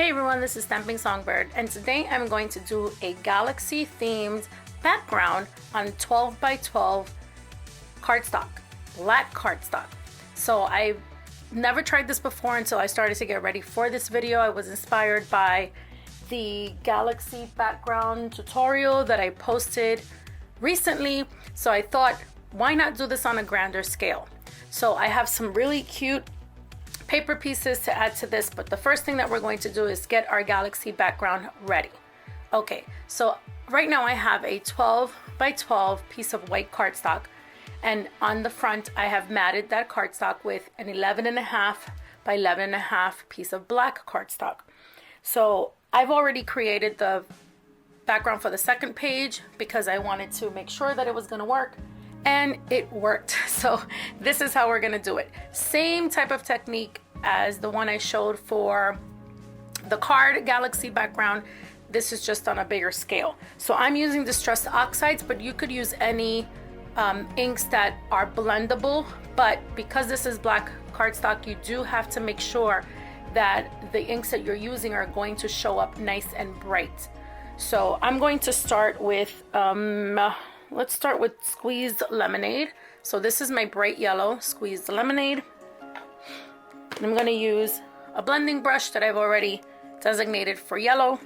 Hey everyone, this is Stamping Songbird, and today I'm going to do a galaxy themed background on 12 by 12 cardstock, black cardstock. So I've never tried this before until I started to get ready for this video. I was inspired by the galaxy background tutorial that I posted recently. So I thought, why not do this on a grander scale? So I have some really cute paper pieces to add to this, but the first thing that we're going to do is get our galaxy background ready. Okay, so right now I have a 12 by 12 piece of white cardstock, and on the front I have matted that cardstock with an 11.5 by 11.5 piece of black cardstock. So I've already created the background for the second page because I wanted to make sure that it was going to work, and it worked. So this is how we're going to do it. Same type of technique as the one I showed for the card galaxy background. This is just on a bigger scale. So I'm using distressed oxides, but you could use any inks that are blendable. But because this is black cardstock, you do have to make sure that the inks that you're using are going to show up nice and bright. So I'm going to start with let's start with squeezed lemonade. So this is my bright yellow squeezed lemonade. And I'm going to use a blending brush that I've already designated for yellow.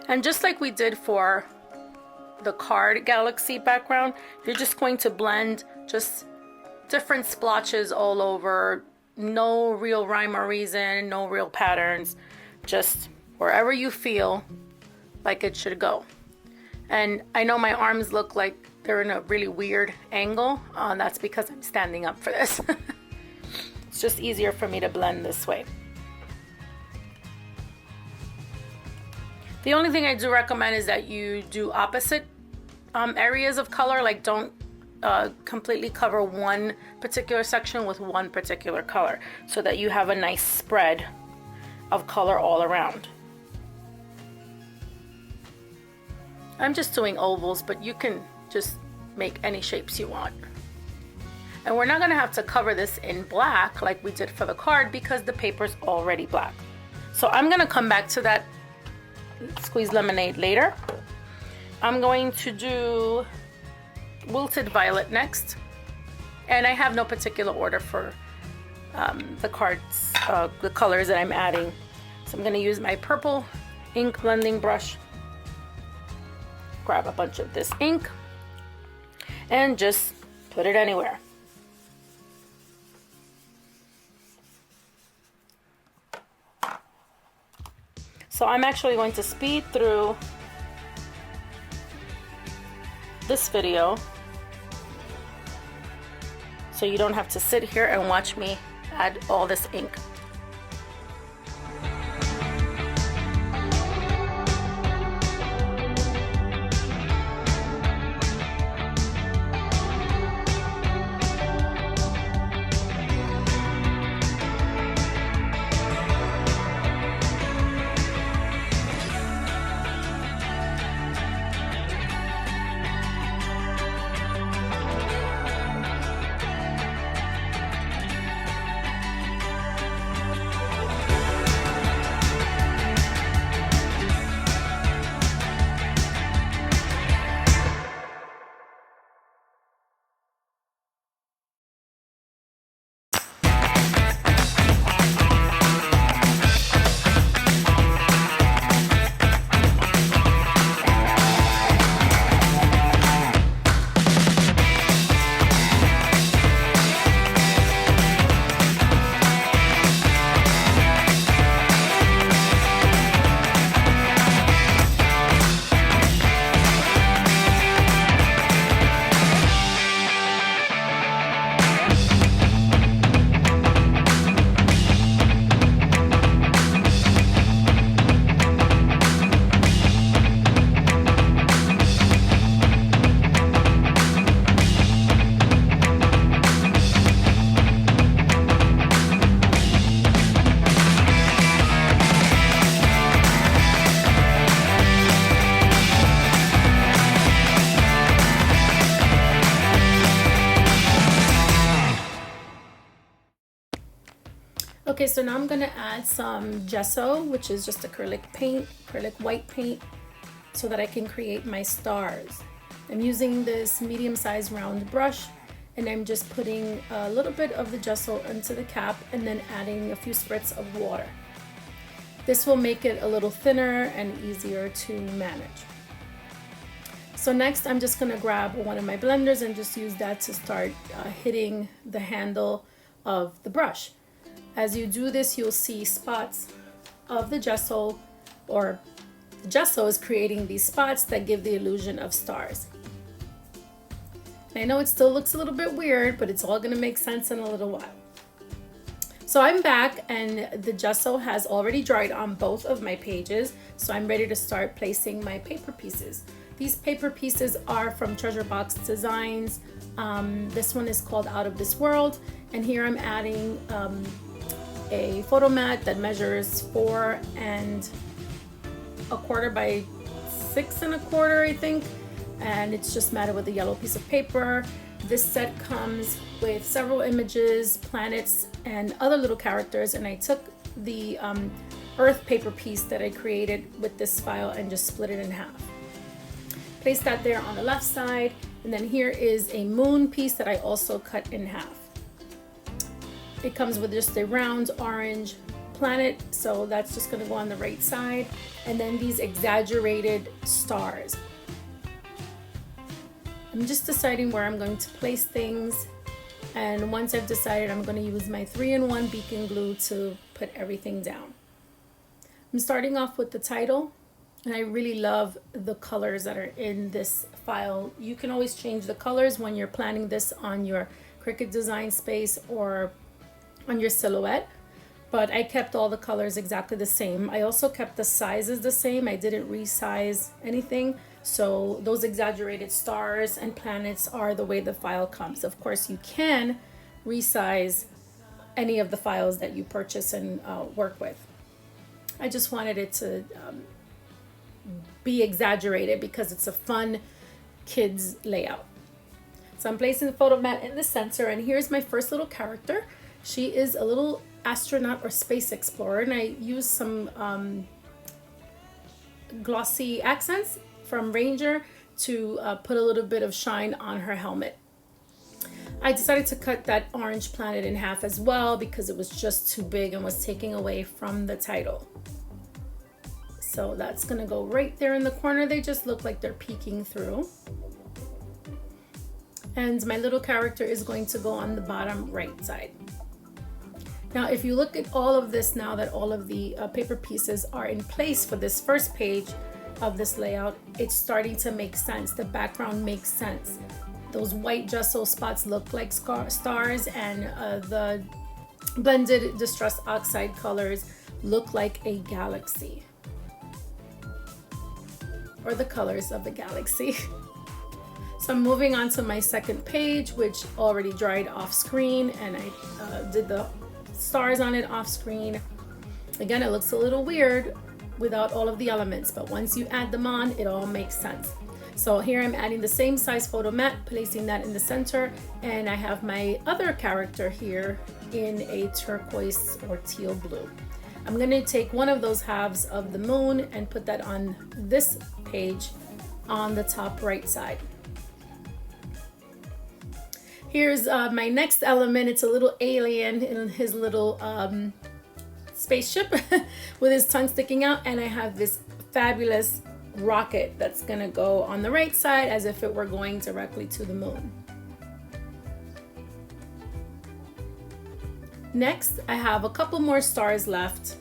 And just like we did for the card galaxy background, you're just going to blend just different splotches all over. No real rhyme or reason, no real patterns, just wherever you feel like it should go. And I know my arms look like they're in a really weird angle. That's because I'm standing up for this. It's just easier for me to blend this way. The only thing I do recommend is that you do opposite areas of color. Like, don't completely cover one particular section with one particular color, so that you have a nice spread of color all around. I'm just doing ovals, but you can just make any shapes you want. And we're not going to have to cover this in black like we did for the card because the paper's already black. So I'm going to come back to that squeezed lemonade later. I'm going to do wilted violet next. And I have no particular order for the cards, the colors that I'm adding. So I'm going to use my purple ink blending brush. Grab a bunch of this ink and just put it anywhere. So I'm actually going to speed through this video so you don't have to sit here and watch me add all this ink. Okay, so now I'm gonna add some gesso, which is just acrylic paint, acrylic white paint, so that I can create my stars. I'm using this medium-sized round brush, and I'm just putting a little bit of the gesso into the cap and then adding a few spritz of water. This will make it a little thinner and easier to manage. So next I'm just gonna grab one of my blenders and just use that to start hitting the handle of the brush. As you do this, you'll see spots of the gesso, or the gesso is creating these spots that give the illusion of stars. And I know it still looks a little bit weird, but it's all gonna make sense in a little while. So I'm back and the gesso has already dried on both of my pages, so I'm ready to start placing my paper pieces. These paper pieces are from Treasure Box Designs. This one is called Out of This World, and here I'm adding a photo mat that measures 4 1/4 by 6 1/4, I think, and it's just matted with a yellow piece of paper. This set comes with several images, planets, and other little characters, and I took the earth paper piece that I created with this file and just split it in half. Place that there on the left side, and then here is a moon piece that I also cut in half. It comes with just a round orange planet, so that's just going to go on the right side, and then these exaggerated stars. I'm just deciding where I'm going to place things, and once I've decided, I'm going to use my 3-in-1 beacon glue to put everything down. I'm starting off with the title, and I really love the colors that are in this file. You can always change the colors when you're planning this on your Cricut design space or on your silhouette, but I kept all the colors exactly the same. I also kept the sizes the same. I didn't resize anything, so those exaggerated stars and planets are the way the file comes. Of course, you can resize any of the files that you purchase and work with. I just wanted it to be exaggerated because it's a fun kids layout. So I'm placing the photo mat in the center, and here's my first little character. She is a little astronaut or space explorer, and I used some glossy accents from Ranger to put a little bit of shine on her helmet. I decided to cut that orange planet in half as well because it was just too big and was taking away from the title. So that's gonna go right there in the corner. They just look like they're peeking through. And my little character is going to go on the bottom right side. Now, if you look at all of this, now that all of the paper pieces are in place for this first page of this layout, it's starting to make sense. The background makes sense. Those white gesso spots look like stars, and the blended distressed oxide colors look like a galaxy, or the colors of the galaxy. So I'm moving on to my second page, which already dried off screen, and I did the stars on it off screen. Again, it looks a little weird without all of the elements, but once you add them on, it all makes sense. So here I'm adding the same size photo mat, placing that in the center, and I have my other character here in a turquoise or teal blue. I'm going to take one of those halves of the moon and put that on this page on the top right side. Here's my next element. It's a little alien in his little spaceship with his tongue sticking out, and I have this fabulous rocket that's gonna go on the right side as if it were going directly to the moon. Next, I have a couple more stars left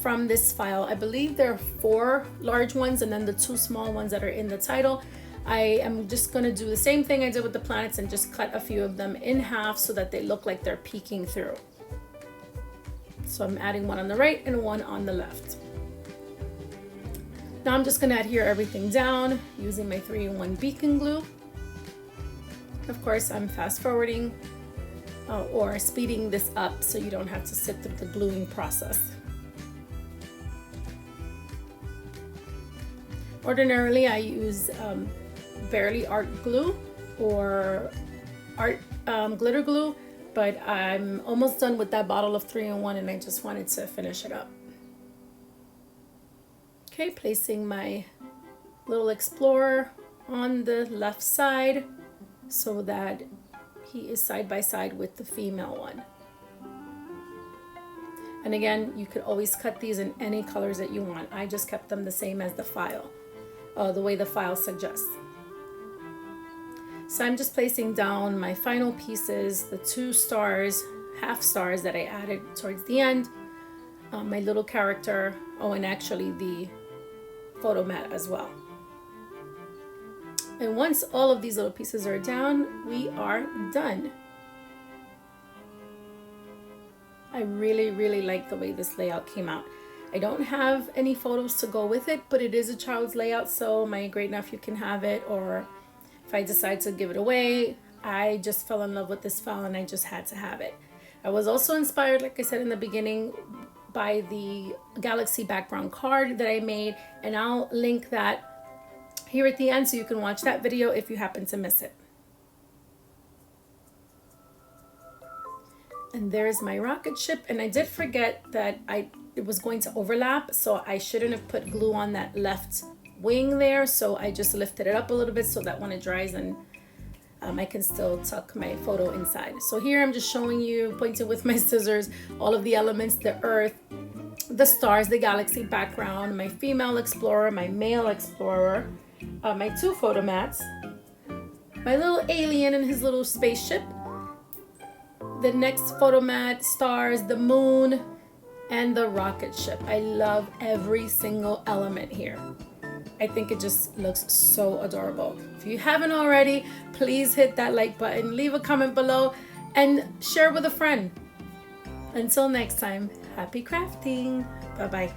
from this file. I believe there are 4 large ones and then the 2 small ones that are in the title. I am just going to do the same thing I did with the planets and just cut a few of them in half so that they look like they're peeking through. So I'm adding one on the right and one on the left. Now I'm just going to adhere everything down using my 3-in-1 beacon glue. Of course, I'm fast forwarding or speeding this up so you don't have to sit through the gluing process. Ordinarily, I use Barely Art glue or art glitter glue, but I'm almost done with that bottle of 3-in-1 and I just wanted to finish it up. Okay, placing my little explorer on the left side so that he is side by side with the female one. And again, you could always cut these in any colors that you want. I just kept them the same as the file, the way the file suggests. So I'm just placing down my final pieces, the 2 stars, half stars that I added towards the end, my little character, and actually the photo mat as well. And once all of these little pieces are down, we are done. I really, really like the way this layout came out. I don't have any photos to go with it, but it is a child's layout, so my great nephew can have it, or if I decide to give it away, I just fell in love with this file and I just had to have it. I was also inspired, like I said in the beginning, by the Galaxy background card that I made, and I'll link that here at the end so you can watch that video if you happen to miss it. And there's my rocket ship, and I did forget that it was going to overlap, so I shouldn't have put glue on that left wing there, so I just lifted it up a little bit so that when it dries and I can still tuck my photo inside. So here I'm just showing you, pointing with my scissors, all of the elements: the earth, the stars, the galaxy background, my female explorer, my male explorer, my 2 photo mats, my little alien and his little spaceship, the next photo mat, stars, the moon, and the rocket ship. I love every single element here. I think it just looks so adorable. If you haven't already, please hit that like button, leave a comment below, and share with a friend. Until next time, happy crafting. Bye-bye.